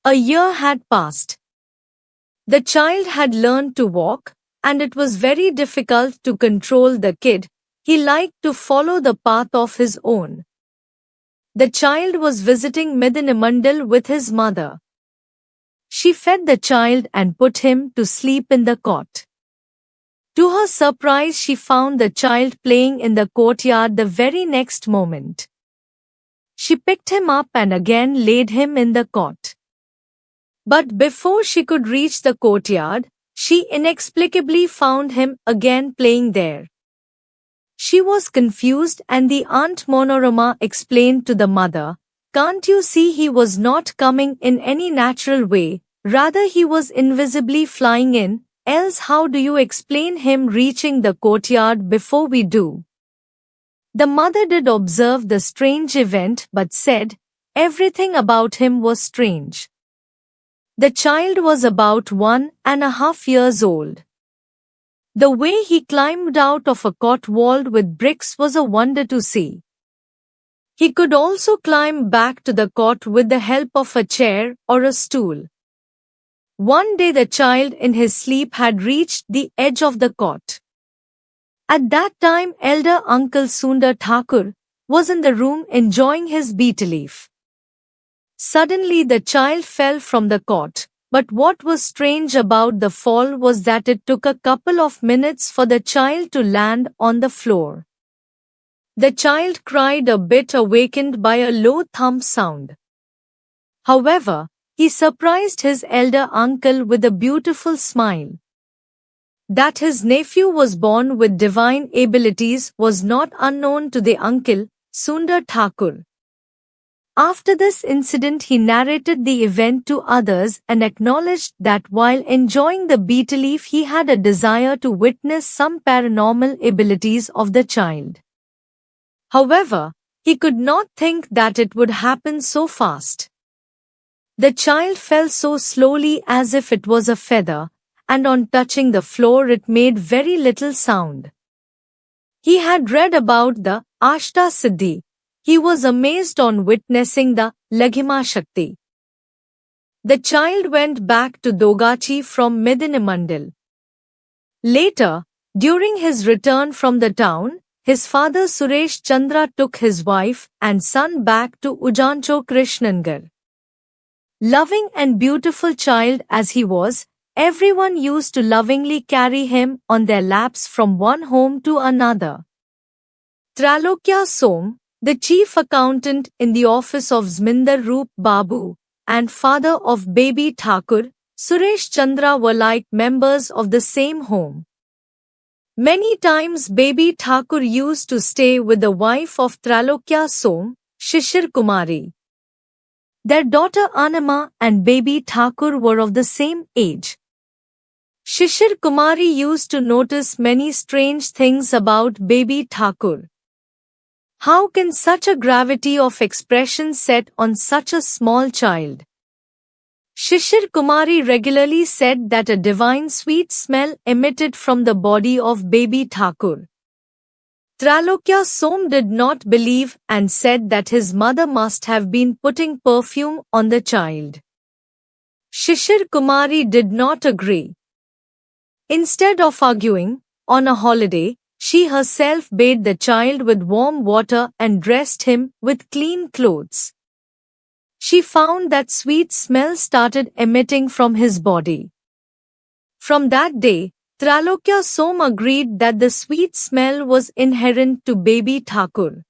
A year had passed. The child had learned to walk, and it was very difficult to control the kid. He liked to follow the path of his own. The child was visiting Midinimandal with his mother. She fed the child and put him to sleep in the cot. To her surprise, she found the child playing in the courtyard the very next moment. She picked him up and again laid him in the cot. But before she could reach the courtyard, she inexplicably found him again playing there. She was confused and the Aunt Monorama explained to the mother, "Can't you see he was not coming in any natural way, rather he was invisibly flying in, else how do you explain him reaching the courtyard before we do?" The mother did observe the strange event but said, everything about him was strange. The child was about 1.5 years old. The way he climbed out of a cot walled with bricks was a wonder to see. He could also climb back to the cot with the help of a chair or a stool. One day the child in his sleep had reached the edge of the cot. At that time elder uncle Sundar Thakur was in the room enjoying his betel leaf. Suddenly the child fell from the cot, but what was strange about the fall was that it took a couple of minutes for the child to land on the floor. The child cried a bit, awakened by a low thump sound. However, he surprised his elder uncle with a beautiful smile. That his nephew was born with divine abilities was not unknown to the uncle, Sundar Thakur. After this incident he narrated the event to others and acknowledged that while enjoying the betel leaf he had a desire to witness some paranormal abilities of the child. However, he could not think that it would happen so fast. The child fell so slowly as if it was a feather, and on touching the floor it made very little sound. He had read about the Ashta Siddhi. He was amazed on witnessing the Laghima Shakti. The child went back to Dogachi from Midinimandal. Later, during his return from the town, his father Suresh Chandra took his wife and son back to Ujancho Krishnanagar. Loving and beautiful child as he was, everyone used to lovingly carry him on their laps from one home to another. Trailokya Som, the chief accountant in the office of Zmindar Roop Babu, and father of baby Thakur, Suresh Chandra were like members of the same home. Many times baby Thakur used to stay with the wife of Trailokya Som, Shishir Kumari. Their daughter Anama and baby Thakur were of the same age. Shishir Kumari used to notice many strange things about baby Thakur. How can such a gravity of expression set on such a small child? Shishir Kumari regularly said that a divine sweet smell emitted from the body of baby Thakur. Trailokya Som did not believe and said that his mother must have been putting perfume on the child. Shishir Kumari did not agree. Instead of arguing, on a holiday, she herself bathed the child with warm water and dressed him with clean clothes. She found that sweet smell started emitting from his body. From that day, Trailokya Som agreed that the sweet smell was inherent to baby Thakur.